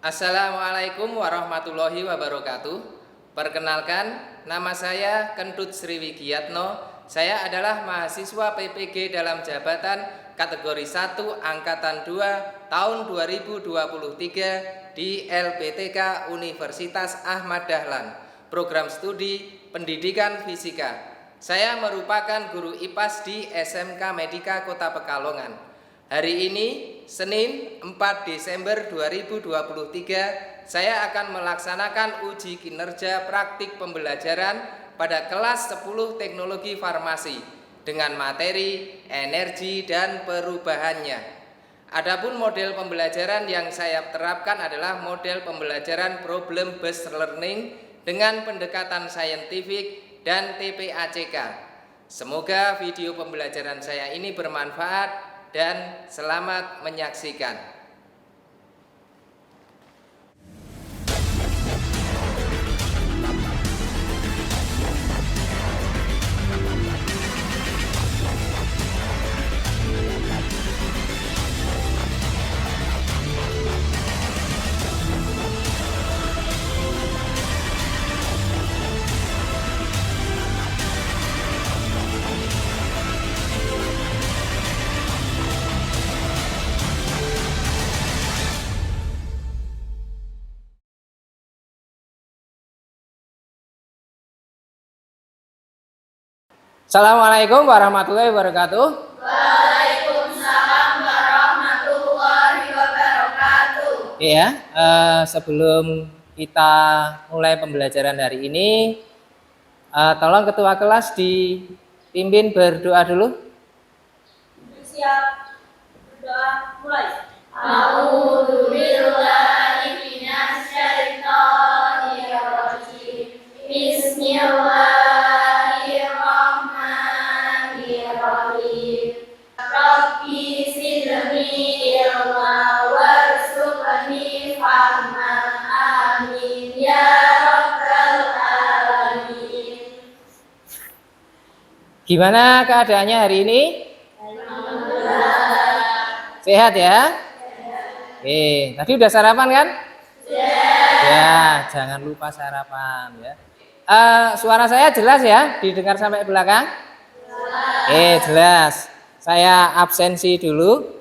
Assalamualaikum warahmatullahi wabarakatuh. Perkenalkan, nama saya Kentut Sriwigiyatno. Saya adalah mahasiswa PPG dalam jabatan kategori 1 angkatan 2 tahun 2023 di LPTK Universitas Ahmad Dahlan, program studi Pendidikan Fisika. Saya merupakan guru IPAS di SMK Medika Kota Pekalongan. Hari ini, Senin 4 Desember 2023, saya akan melaksanakan uji kinerja praktik pembelajaran pada kelas 10 Teknologi Farmasi dengan materi energi dan perubahannya. Adapun model pembelajaran yang saya terapkan adalah model pembelajaran problem based learning dengan pendekatan saintifik dan TPACK. Semoga video pembelajaran saya ini bermanfaat dan selamat menyaksikan. Assalamualaikum warahmatullahi wabarakatuh. Waalaikumsalam warahmatullahi wabarakatuh. Iya, sebelum kita mulai pembelajaran hari ini, tolong ketua kelas dipimpin berdoa dulu. Siap. Berdoa mulai. A'udzu billahi minasy syaithanir rajim. Bismillahirrahmanirrahim. Rabbi zidni ilma warzuqni fahma. Amin ya rabbal alamin. Gimana keadaannya hari ini? Sehat ya? Tadi udah sarapan kan? Ya, jangan lupa sarapan ya. Suara saya jelas ya? Didengar sampai belakang? Jelas. Saya absensi dulu.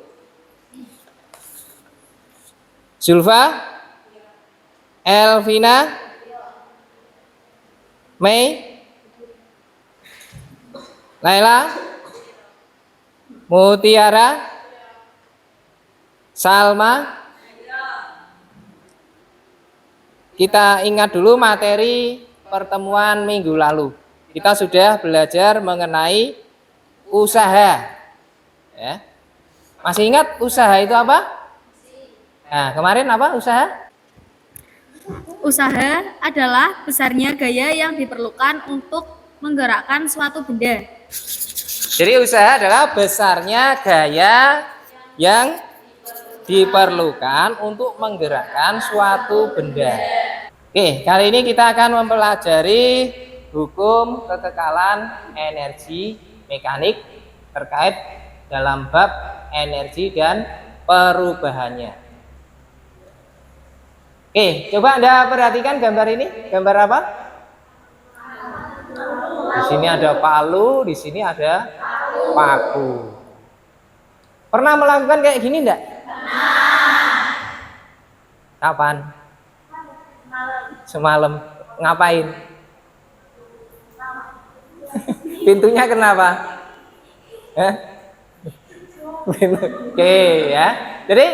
Zulfa, Elvina, Mei, Laila, Mutiara, Salma. Kita ingat dulu materi pertemuan minggu lalu. Kita sudah belajar mengenai usaha. Ya. Masih ingat usaha itu apa? Nah, kemarin apa usaha? Usaha adalah besarnya gaya yang diperlukan untuk menggerakkan suatu benda. Jadi usaha adalah besarnya gaya yang diperlukan untuk menggerakkan suatu benda. Oke, kali ini kita akan mempelajari hukum kekekalan energi mekanik terkait dalam bab energi dan perubahannya. Oke, coba Anda perhatikan gambar ini. Gambar apa? Di sini ada palu, di sini ada paku. Pernah melakukan kayak gini enggak? Kapan? Semalam. Ngapain? Pintunya kenapa? Oke ya. Jadi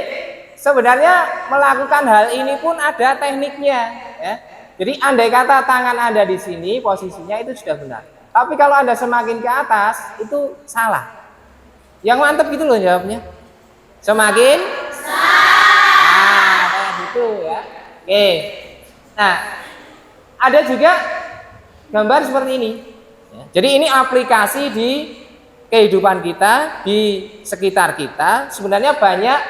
sebenarnya melakukan hal ini pun ada tekniknya ya. Jadi andai kata tangan Anda di sini posisinya itu sudah benar. Tapi kalau Anda semakin ke atas itu salah. Yang mantep gitu loh jawabnya. Semakin kayak gitu ya. Oke. Nah, ada juga gambar seperti ini. Jadi ini aplikasi di kehidupan kita, di sekitar kita. Sebenarnya banyak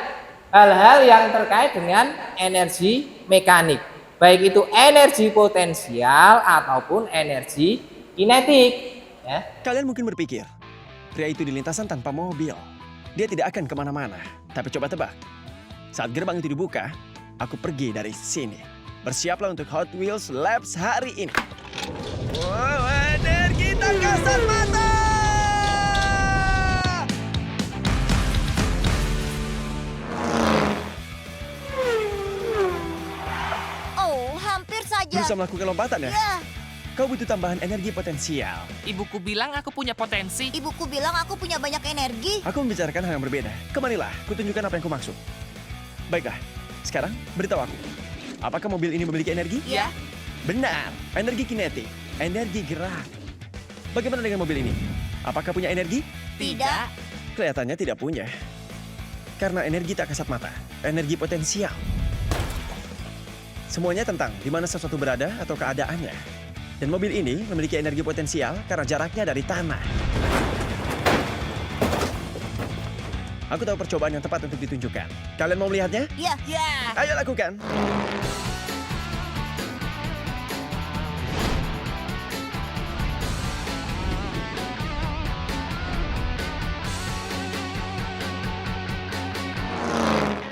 hal-hal yang terkait dengan energi mekanik. Baik itu energi potensial ataupun energi kinetik. Ya. Kalian mungkin berpikir, pria itu di lintasan tanpa mobil. Dia tidak akan kemana-mana. Tapi coba tebak, saat gerbang itu dibuka, aku pergi dari sini. Bersiaplah untuk Hot Wheels Labs hari ini. Wow, energi tak kasat mata! Oh, hampir saja. Berusaha melakukan lompatan ya? Ya, Kau butuh tambahan energi potensial. Ibuku bilang aku punya potensi. ibuku bilang aku punya banyak energi. Aku membicarakan hal yang berbeda. Kemarilah, kutunjukkan apa yang kumaksud. Baiklah, sekarang beritahu aku. Apakah mobil ini memiliki energi? Ya. Benar, energi kinetik, energi gerak. Bagaimana dengan mobil ini? Apakah punya energi? Tidak. Kelihatannya tidak punya. Karena energi tak kasat mata, energi potensial. Semuanya tentang di mana sesuatu berada atau keadaannya. Dan mobil ini memiliki energi potensial karena jaraknya dari tanah. Aku tahu percobaan yang tepat untuk ditunjukkan. Kalian mau melihatnya? Ya, Ya. Ayo lakukan.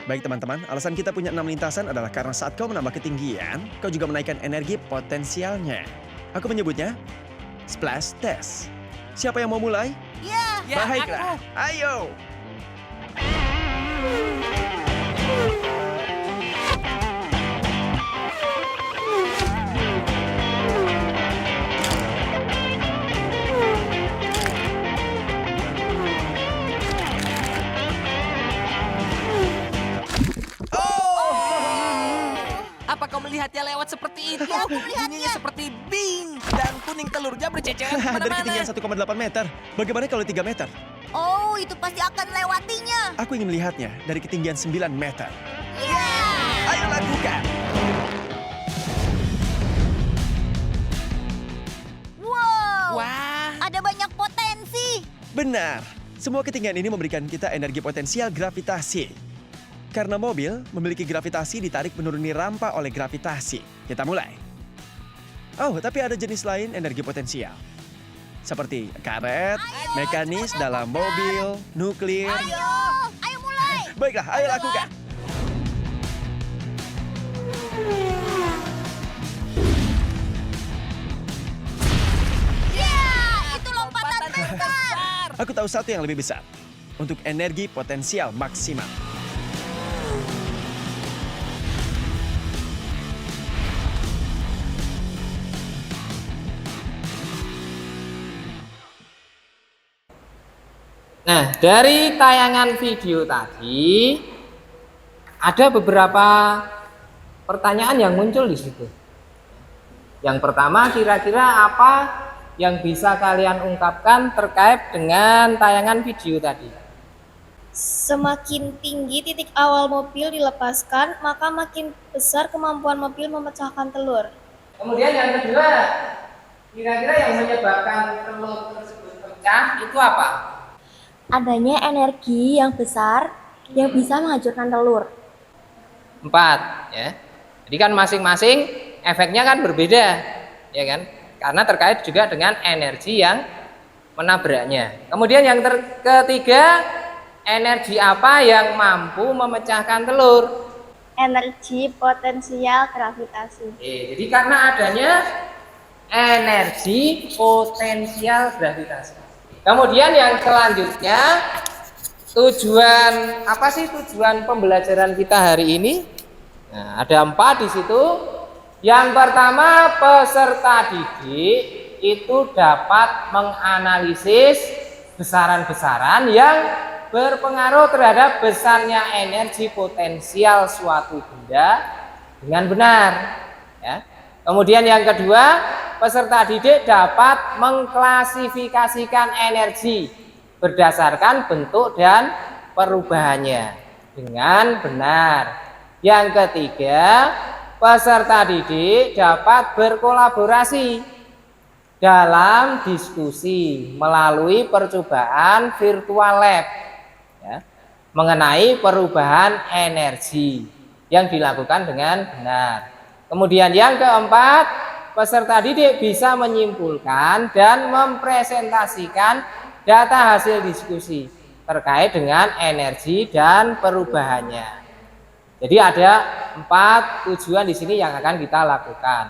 Baik teman-teman, alasan kita punya 6 lintasan adalah karena saat kau menambah ketinggian, kau juga menaikkan energi potensialnya. Aku menyebutnya splash test. Siapa yang mau mulai? ya. Ya, Baiklah, aku. ayo. Apa kau melihatnya lewat seperti itu? Ya, aku melihatnya. Bunyinya seperti bing. Dan kuning telurnya berceceran Dari kemana-mana. ketinggian 1,8 meter. Bagaimana kalau 3 meter? Oh, itu pasti akan melewatinya. Aku ingin melihatnya dari ketinggian 9 meter. Ya. Ayo lakukan. Wow. Wah. Ada banyak potensi. Benar. Semua ketinggian ini memberikan kita energi potensial gravitasi. Karena mobil memiliki gravitasi ditarik menuruni rampa oleh gravitasi. Kita mulai. Oh, tapi ada jenis lain energi potensial. Seperti karet, mekanis dalam mobil, nuklir. Ayo mulai. Baiklah, ayo lakukan. Ya, itu lompatan besar. Aku tahu satu yang lebih besar. Untuk energi potensial maksimal. Nah, dari tayangan video tadi ada beberapa pertanyaan yang muncul di situ. Yang pertama, kira-kira apa yang bisa kalian ungkapkan terkait dengan tayangan video tadi? Semakin tinggi titik awal mobil dilepaskan, maka makin besar kemampuan mobil memecahkan telur. Kemudian yang kedua, kira-kira yang menyebabkan telur tersebut pecah itu apa? Adanya energi yang besar yang bisa menghancurkan telur. 4, ya. Jadi kan masing-masing efeknya kan berbeda, ya kan? Karena terkait juga dengan energi yang menabraknya. Kemudian yang ketiga, energi apa yang mampu memecahkan telur? Energi potensial gravitasi. Jadi karena adanya energi potensial gravitasi. Kemudian yang selanjutnya, apa sih tujuan pembelajaran kita hari ini? Nah, ada 4 di situ. Yang pertama, peserta didik itu dapat menganalisis besaran-besaran yang berpengaruh terhadap besarnya energi potensial suatu benda dengan benar. Ya. Kemudian yang kedua, peserta didik dapat mengklasifikasikan energi berdasarkan bentuk dan perubahannya dengan benar. Yang ketiga, peserta didik dapat berkolaborasi dalam diskusi melalui percobaan virtual lab, ya, mengenai perubahan energi yang dilakukan dengan benar. Kemudian yang keempat, peserta didik bisa menyimpulkan dan mempresentasikan data hasil diskusi terkait dengan energi dan perubahannya. Jadi ada 4 tujuan di sini yang akan kita lakukan.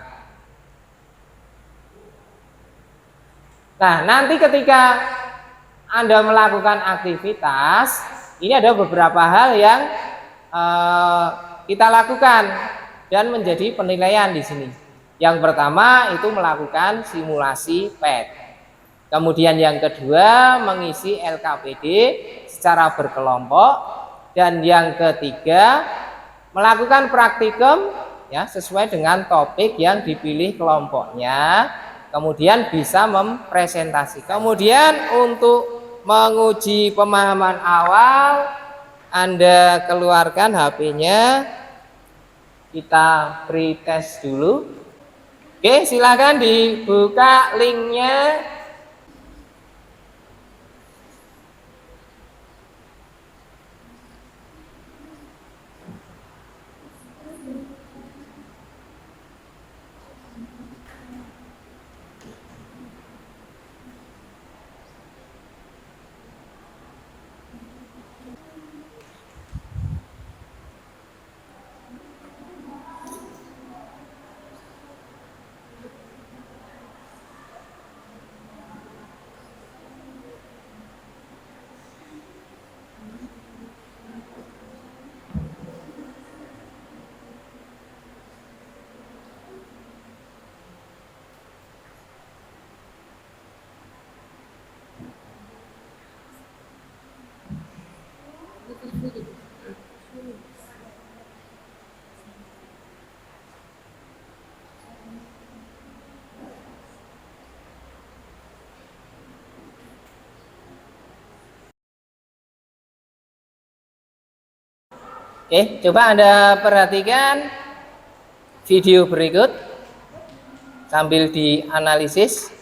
Nah, nanti ketika Anda melakukan aktivitas, ini ada beberapa hal yang kita lakukan dan menjadi penilaian di sini. Yang pertama itu melakukan simulasi PET. Kemudian yang kedua mengisi LKPD secara berkelompok, dan yang ketiga melakukan praktikum ya sesuai dengan topik yang dipilih kelompoknya. Kemudian bisa mempresentasi. Kemudian untuk menguji pemahaman awal, Anda keluarkan HP-nya, kita pretest dulu. Oke, silakan dibuka linknya. Oke, coba Anda perhatikan video berikut sambil dianalisis.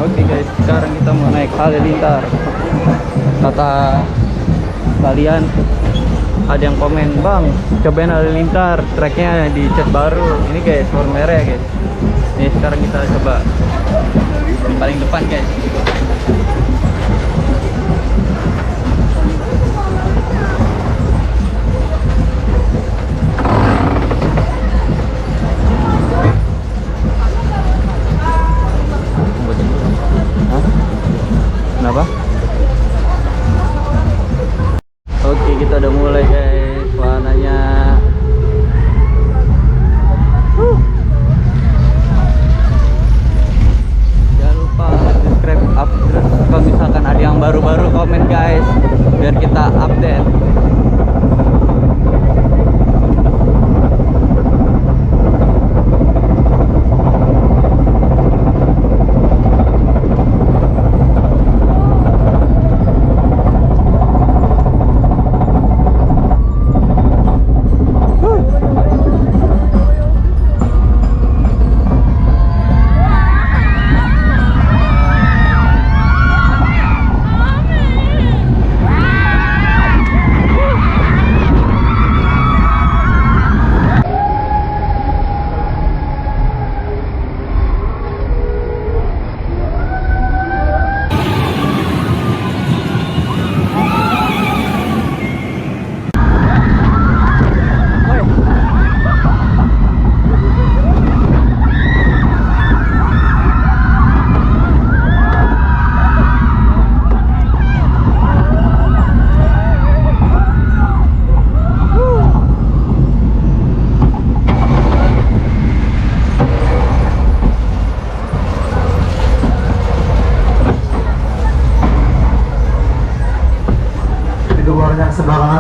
Oke guys, sekarang kita mau naik Halilintar. Kata kalian, ada yang komen, bang cobain Halilintar, tracknya dicat baru. Ini guys, warna merah ya guys. Nih sekarang kita coba paling depan guys. Kenapa? Oke, kita udah mulai guys warnanya. Jangan lupa subscribe, up terus kalau misalkan ada yang baru-baru komen guys, biar kita update.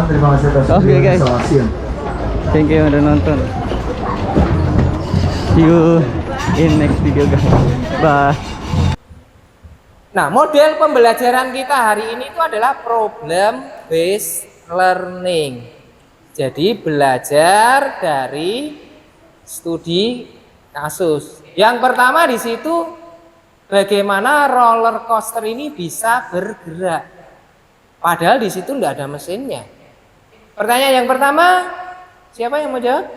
Terima kasih atas Oke, guys. instalasi. Thank you udah nonton. See you in next video guys. Bye. Nah, model pembelajaran kita hari ini itu adalah problem based learning. Jadi belajar dari studi kasus. Yang pertama di situ bagaimana roller coaster ini bisa bergerak. Padahal di situ enggak ada mesinnya. Pertanyaan yang pertama, siapa yang mau jawab?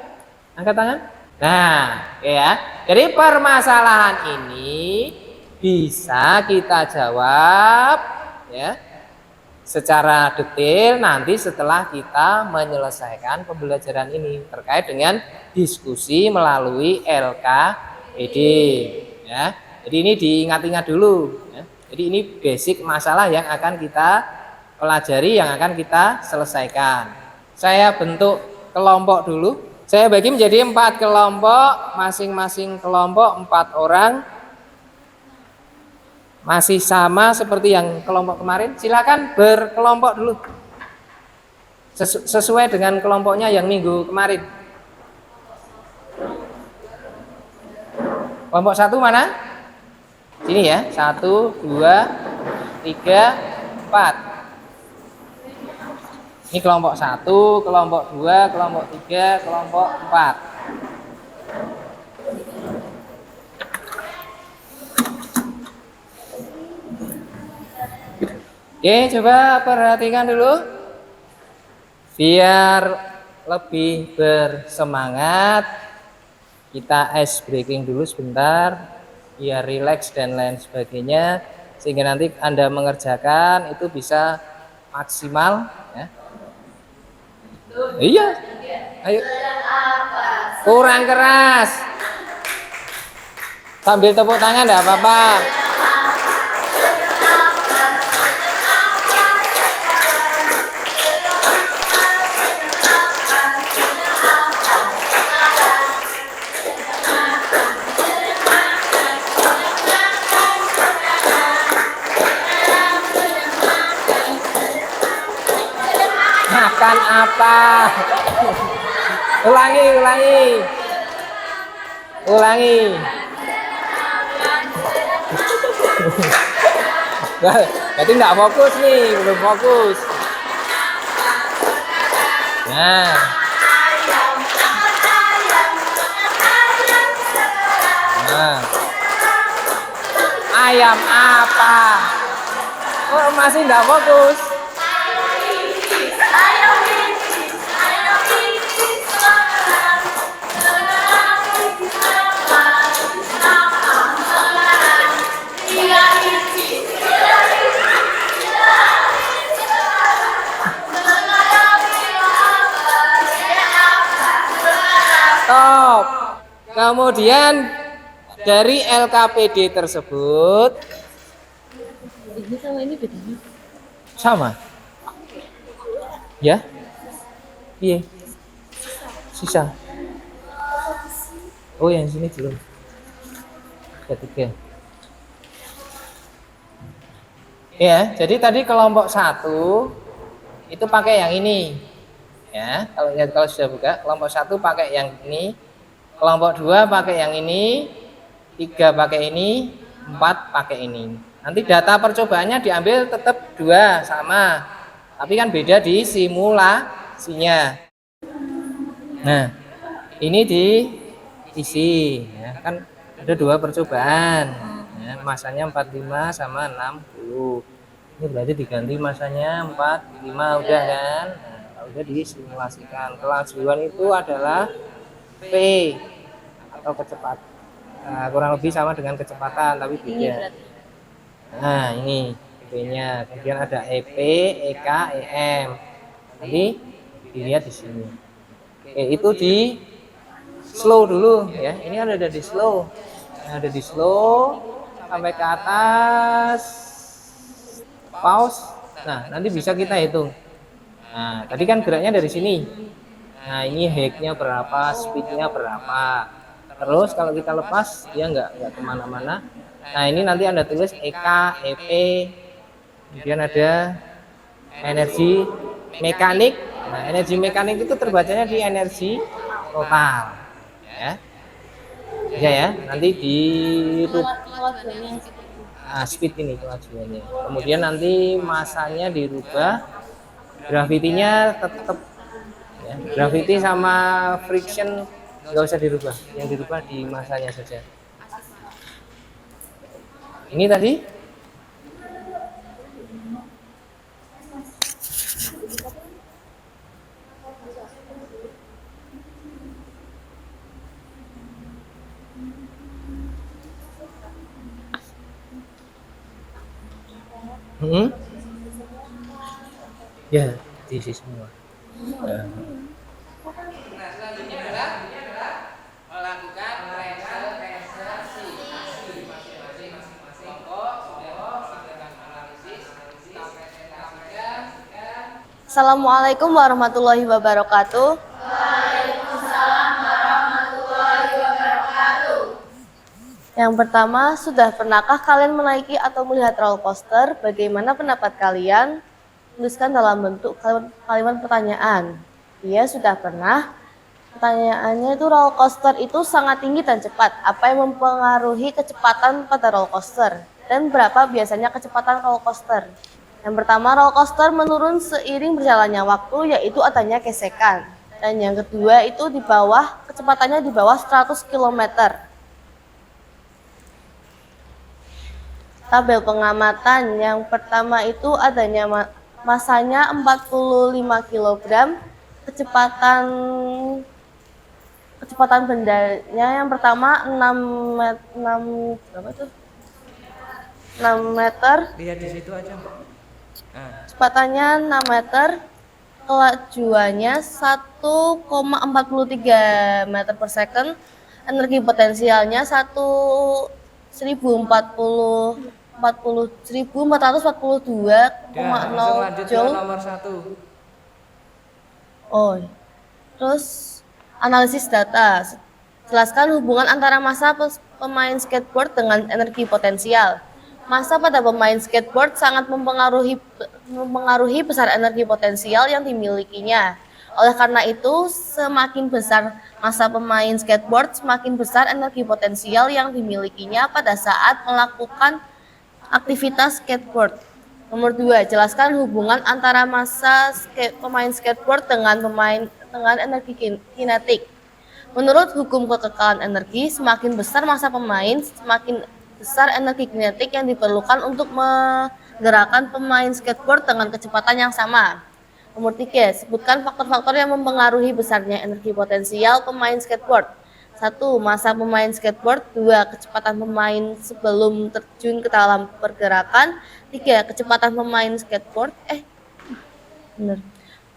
Angkat tangan. Nah, ya. Jadi permasalahan ini bisa kita jawab ya secara detail nanti setelah kita menyelesaikan pembelajaran ini terkait dengan diskusi melalui LKPD ya. Jadi ini diingat-ingat dulu ya. Jadi ini basic masalah yang akan kita pelajari, yang akan kita selesaikan. Saya bentuk kelompok dulu. Saya bagi menjadi 4 kelompok, masing-masing kelompok 4 orang. Masih sama seperti yang kelompok kemarin. Silakan berkelompok dulu. Sesuai dengan kelompoknya yang minggu kemarin. Kelompok 1 mana? Sini ya. 1, 2, 3, 4. Ini kelompok 1, kelompok 2, kelompok 3, kelompok 4. Oke, coba perhatikan dulu. Biar lebih bersemangat, kita ice breaking dulu sebentar, biar rileks dan lain sebagainya, sehingga nanti Anda mengerjakan itu bisa maksimal. Ya. Iya, ayo. Kurang keras. Sambil tepuk tangan enggak apa-apa. Makan apa? Ulangi. Berarti nggak fokus nih, belum fokus. Nah. Ayam apa? Oh, masih nggak fokus. Stop. Kemudian dari LKPD tersebut ini sama ini bedanya sama ya. Iya, sisa. Oh, yang sini belum. Ketiga. Ya, jadi tadi kelompok 1 itu pakai yang ini. Ya, kalau sudah buka, kelompok 1 pakai yang ini, kelompok 2 pakai yang ini, 3 pakai ini, 4 pakai ini. Nanti data percobaannya diambil tetap 2 sama, tapi kan beda di simulasinya. Nah, ini diisi, ya, kan ada 2 percobaan, ya, masanya 45 sama 60. Ini berarti diganti masanya 45, udah kan? Nah, udah disimulasikan. Kelajuan itu adalah P atau kecepatan. Nah, kurang lebih sama dengan kecepatan tapi beda. Nah, ini P-nya. Kemudian ada EP, EK, EM. Nanti dilihat di sini. Oke, itu di slow dulu ya. Ini ada di slow. Nah, ada di slow sampai ke atas. Pause. Nah, nanti bisa kita hitung. Nah, tadi kan geraknya dari sini. Nah, ini height-nya berapa, speed-nya berapa. Terus kalau kita lepas, dia nggak kemana-mana. Nah, ini nanti Anda tulis EK, EP, kemudian ada energi mekanik. Nah, energi mekanik itu terbacanya di energi total. Ya, ya, nanti di speed ini kelajuannya. Kemudian nanti masanya dirubah, gravitinya tetap ya, Gravity sama friction nggak usah dirubah, yang dirubah di masanya saja. Ini tadi ya diisi semua. Nah, selanjutnya adalah melakukan representasi masing-masing kelompok, sudah melakukan analisis, presentasikan. Assalamualaikum warahmatullahi wabarakatuh. Yang pertama, sudah pernahkah kalian menaiki atau melihat roller coaster? Bagaimana pendapat kalian? Tuliskan dalam bentuk kalimat pertanyaan. Iya, sudah pernah. Pertanyaannya itu roller coaster itu sangat tinggi dan cepat. Apa yang mempengaruhi kecepatan pada roller coaster? Dan berapa biasanya kecepatan roller coaster? Yang pertama, roller coaster menurun seiring berjalannya waktu, yaitu adanya gesekan. Dan yang kedua itu kecepatannya di bawah 100 km. Tabel pengamatan yang pertama itu adanya masanya 45 kg, kecepatan bendanya yang pertama 6 meter. Lihat di situ aja. Kecepatannya 6 meter, kelajuannya 1,43 meter per second, energi potensialnya 1442,0 joule. Nomor 1. Oh, terus analisis data. Jelaskan hubungan antara massa pemain skateboard dengan energi potensial. Massa pada pemain skateboard sangat mempengaruhi besar energi potensial yang dimilikinya. Oleh karena itu, semakin besar massa pemain skateboard, semakin besar energi potensial yang dimilikinya pada saat melakukan aktivitas skateboard. Nomor 2, jelaskan hubungan antara massa pemain skateboard dengan energi kinetik. Menurut hukum kekekalan energi, semakin besar massa pemain, semakin besar energi kinetik yang diperlukan untuk menggerakkan pemain skateboard dengan kecepatan yang sama. Nomor 3, sebutkan faktor-faktor yang mempengaruhi besarnya energi potensial pemain skateboard. 1. Massa pemain skateboard. 2. Kecepatan pemain sebelum terjun ke dalam pergerakan. 3. Kecepatan pemain skateboard.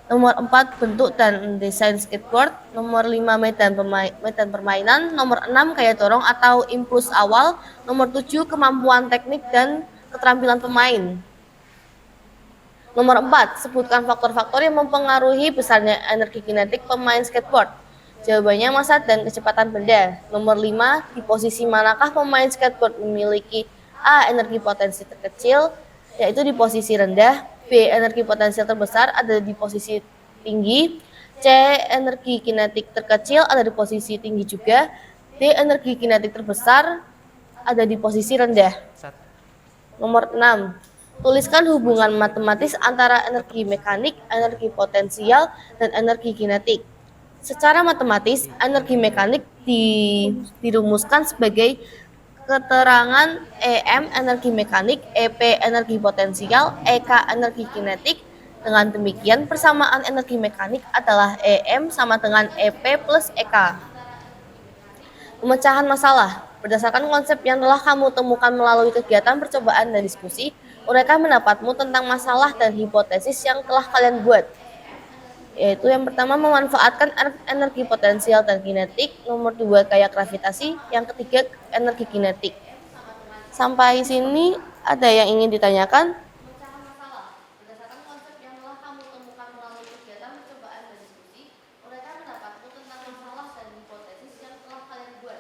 Nomor 4. Bentuk dan desain skateboard. Nomor 5. Medan permainan. Nomor 6. Gaya dorong atau impuls awal. Nomor 7. Kemampuan teknik dan keterampilan pemain. Nomor 4. Sebutkan faktor-faktor yang mempengaruhi besarnya energi kinetik pemain skateboard. Jawabannya massa dan kecepatan benda. Nomor 5. Di posisi manakah pemain skateboard memiliki A. Energi potensi terkecil, yaitu di posisi rendah. B. Energi potensial terbesar ada di posisi tinggi. C. Energi kinetik terkecil ada di posisi tinggi juga. D. Energi kinetik terbesar ada di posisi rendah. Nomor 6. Tuliskan hubungan matematis antara energi mekanik, energi potensial, dan energi kinetik. Secara matematis, energi mekanik dirumuskan sebagai keterangan EM energi mekanik, EP energi potensial, EK energi kinetik. Dengan demikian, persamaan energi mekanik adalah EM sama dengan EP plus EK. Pemecahan masalah. Berdasarkan konsep yang telah kamu temukan melalui kegiatan percobaan dan diskusi, uraikan pendapatmu tentang masalah dan hipotesis yang telah kalian buat. Yaitu yang pertama, memanfaatkan energi potensial dan kinetik. Nomor 2, gaya gravitasi. Yang ketiga, energi kinetik. Sampai sini ada yang ingin ditanyakan? Berdasarkan konsep yang telah kamu temukan melalui kegiatan percobaan dan diskusi, uraikan pendapatmu tentang masalah dan hipotesis yang telah kalian buat.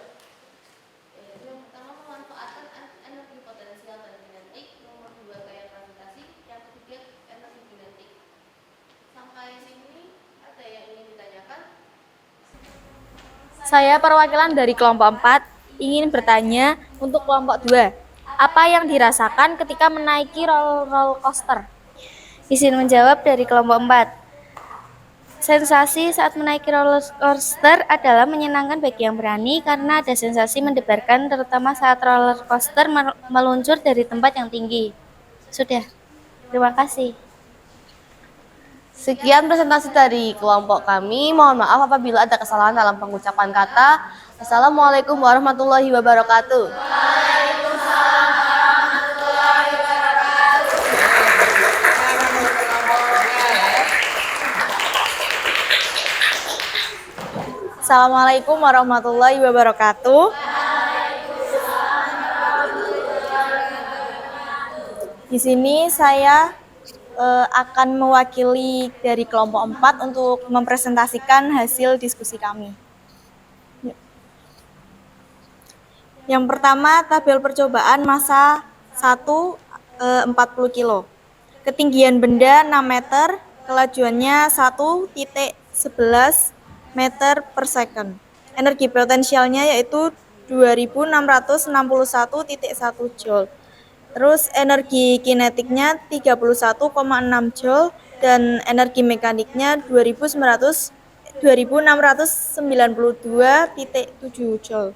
Yaitu yang pertama, memanfaatkan energi potensial dan kinetik. Nomor 2, gaya gravitasi. Yang ketiga, energi kinetik. Sampai sini ada yang ingin ditanyakan? Saya perwakilan dari kelompok 4 ingin bertanya untuk kelompok 2. Apa yang dirasakan ketika menaiki roller coaster? Izin menjawab dari kelompok 4. Sensasi saat menaiki roller coaster adalah menyenangkan bagi yang berani karena ada sensasi mendebarkan terutama saat roller coaster meluncur dari tempat yang tinggi. Sudah, terima kasih. Sekian presentasi dari kelompok kami. Mohon maaf apabila ada kesalahan dalam pengucapan kata. Assalamualaikum warahmatullahi wabarakatuh. Assalamualaikum warahmatullahi wabarakatuh. Di sini saya akan mewakili dari kelompok 4 untuk mempresentasikan hasil diskusi kami. Yang pertama, tabel percobaan massa 1 40 kilo. Ketinggian benda 6 meter, kelajuannya 1,11 meter per second. Energi potensialnya yaitu 2661,1 joule. Terus energi kinetiknya 31,6 joule dan energi mekaniknya 2692,7 joule.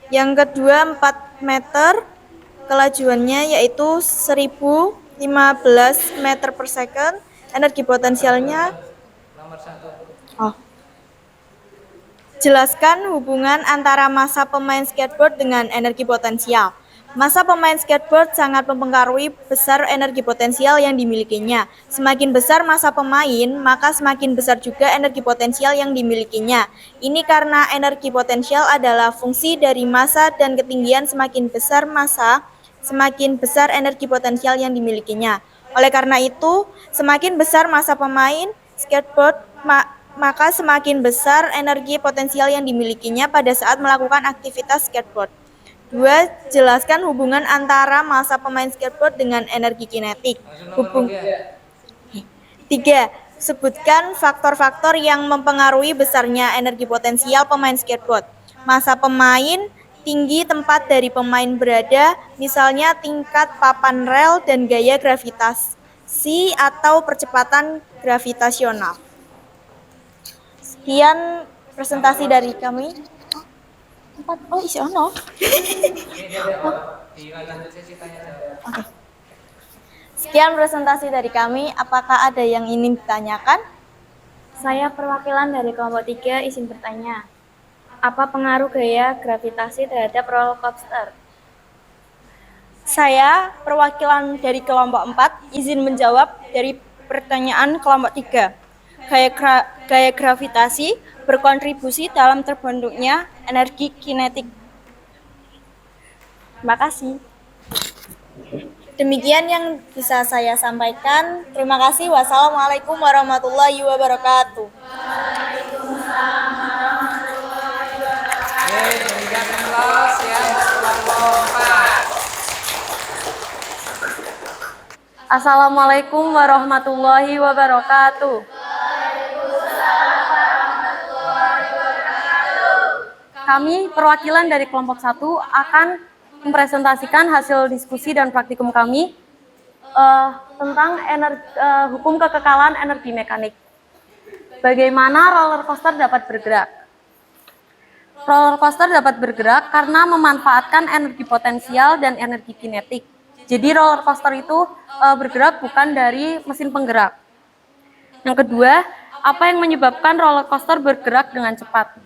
Yang kedua 4 meter, kelajuannya yaitu 1015 meter per second. Energi potensialnya Jelaskan hubungan antara massa pemain skateboard dengan energi potensial. Massa pemain skateboard sangat mempengaruhi besar energi potensial yang dimilikinya. Semakin besar massa pemain, maka semakin besar juga energi potensial yang dimilikinya. Ini karena energi potensial adalah fungsi dari massa dan ketinggian. Semakin besar massa, semakin besar energi potensial yang dimilikinya. Oleh karena itu, semakin besar massa pemain skateboard, maka semakin besar energi potensial yang dimilikinya pada saat melakukan aktivitas skateboard. 2. Jelaskan hubungan antara massa pemain skateboard dengan energi kinetik. 3. Sebutkan faktor-faktor yang mempengaruhi besarnya energi potensial pemain skateboard. Massa pemain, tinggi tempat dari pemain berada, misalnya tingkat papan rel dan gaya gravitasi atau percepatan gravitasional. Sekian presentasi dari kami. Isi ono. Oke. Sekian presentasi dari kami. Apakah ada yang ingin ditanyakan? Saya perwakilan dari kelompok 3 izin bertanya. Apa pengaruh gaya gravitasi terhadap roller coaster? Saya perwakilan dari kelompok 4 izin menjawab dari pertanyaan kelompok 3. Gaya gravitasi berkontribusi dalam terbentuknya energi kinetik. Terima kasih. Demikian yang bisa saya sampaikan. Terima kasih. Wassalamualaikum warahmatullahi wabarakatuh. Berikan aplaus ya kelompok 4. Assalamualaikum warahmatullahi wabarakatuh. Kami perwakilan dari kelompok 1 akan mempresentasikan hasil diskusi dan praktikum kami tentang hukum kekekalan energi mekanik. Bagaimana roller coaster dapat bergerak? Roller coaster dapat bergerak karena memanfaatkan energi potensial dan energi kinetik. Jadi roller coaster itu bergerak bukan dari mesin penggerak. Yang kedua, apa yang menyebabkan roller coaster bergerak dengan cepat?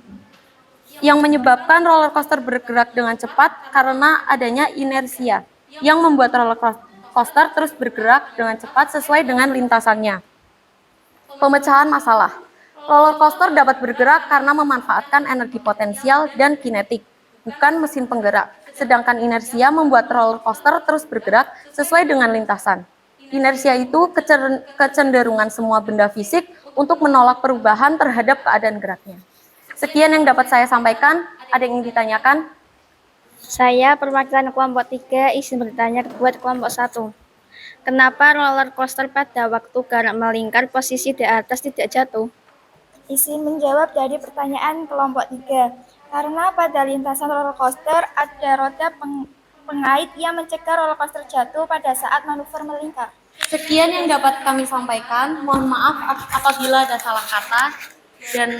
Yang menyebabkan roller coaster bergerak dengan cepat karena adanya inersia yang membuat roller coaster terus bergerak dengan cepat sesuai dengan lintasannya. Pemecahan masalah. Roller coaster dapat bergerak karena memanfaatkan energi potensial dan kinetik, bukan mesin penggerak. Sedangkan inersia membuat roller coaster terus bergerak sesuai dengan lintasan. Inersia itu kecenderungan semua benda fisik untuk menolak perubahan terhadap keadaan geraknya. Sekian yang dapat saya sampaikan. Ada yang ingin ditanyakan? Saya perwakilan kelompok 3 izin bertanya buat kelompok 1. Kenapa roller coaster pada waktu gerak melingkar posisi di atas tidak jatuh? Izin menjawab dari pertanyaan kelompok 3. Karena pada lintasan roller coaster ada roda pengait yang mencegah roller coaster jatuh pada saat manuver melingkar. Sekian yang dapat kami sampaikan. Mohon maaf apabila ada salah kata dan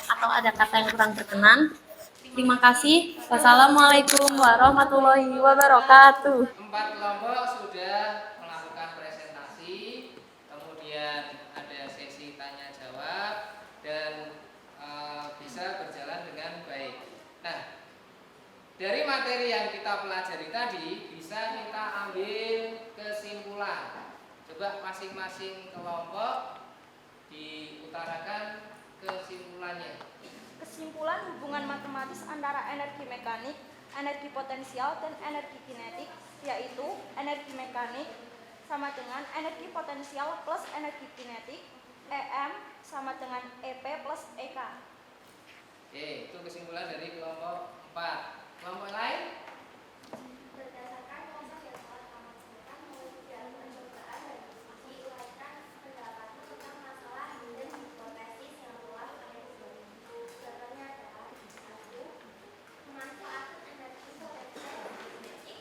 atau ada kata yang kurang berkenan. Terima kasih. Wassalamualaikum warahmatullahi wabarakatuh. 4 kelompok sudah melakukan presentasi, kemudian ada sesi tanya jawab dan bisa berjalan dengan baik. Nah, dari materi yang kita pelajari tadi bisa kita ambil kesimpulan. Coba masing-masing kelompok diutarakan kesimpulannya. Kesimpulan hubungan matematis antara energi mekanik, energi potensial, dan energi kinetik, yaitu energi mekanik sama dengan energi potensial plus energi kinetik, EM sama dengan EP plus EK. Oke, itu kesimpulan dari kelompok 4. Kelompok lain? Berdasarkan konsep yang telah kami sebutkan melalui dalam percobaan dan diskusi, uraikan pendapatmu tentang masalah hidden hipotesis yang telah kami sebutkan. Contohnya adalah 1. Memanfaatkan energi potensial dan kinetik.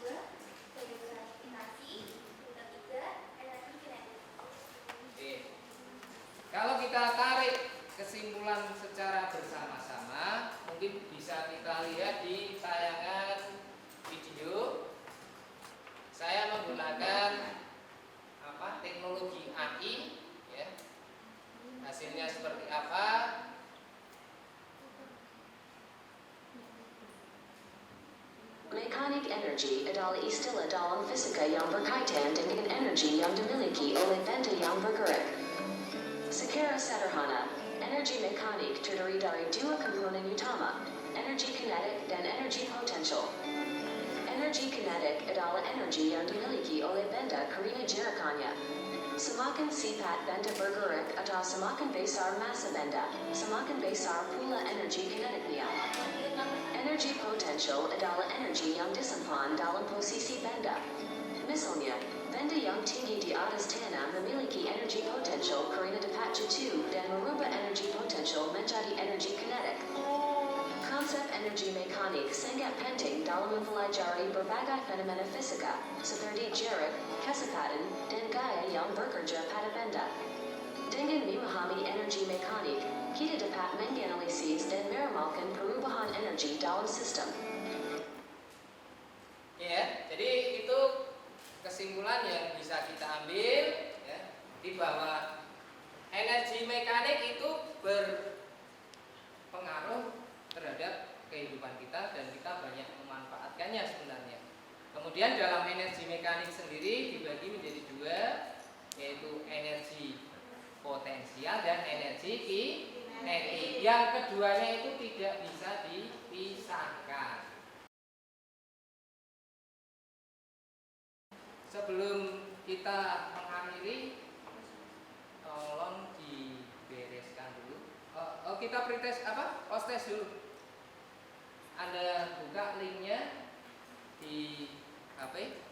2. Gaya gravitasi. 3. Energi kinetik. Oke. Kalau kita tarik kesimpulan secara bersama-sama, mungkin bisa kita lihat di tayangan video. Saya menggunakan teknologi AI, ya. Hasilnya seperti apa? Mekanik energi adalah istilah dalam fisika yang berkaitan dengan energi yang dimiliki oleh benda yang bergerak. Secara sederhana, energi mekanik terdiri dari dua komponen utama, energi kinetik dan energi potensial. Energi kinetik adalah energi yang dimiliki oleh benda karena gerakannya. Semakin cepat benda bergerak atau semakin besar massa benda, semakin besar pula energi kinetiknya. Energi potensial adalah energi yang disimpan dalam posisi benda. Misalnya, benda yang tinggi di atas tanah memiliki energi potensial karena dapat jatuh dan merubah energi potensial menjadi energi kinetik. Konsep energi mekanik sangat penting dalam mempelajari berbagai fenomena fisika, seperti jarak, kecepatan, dan gaya yang bekerja pada benda. Dengan memahami energi mekanik, kita dapat menganalisis dan meramalkan perubahan energi dalam sistem. Ya, jadi itu kesimpulan yang bisa kita ambil, ya, di bahwa energi mekanik itu berpengaruh terhadap kehidupan kita dan kita banyak memanfaatkannya sebenarnya. Kemudian dalam energi mekanik sendiri dibagi menjadi dua, yaitu energi potensial dan energi kinetik. Yang keduanya itu tidak bisa dipisahkan. Sebelum kita mengakhiri, tolong dibereskan dulu. Kita pretest Postes dulu. Anda buka linknya di HP.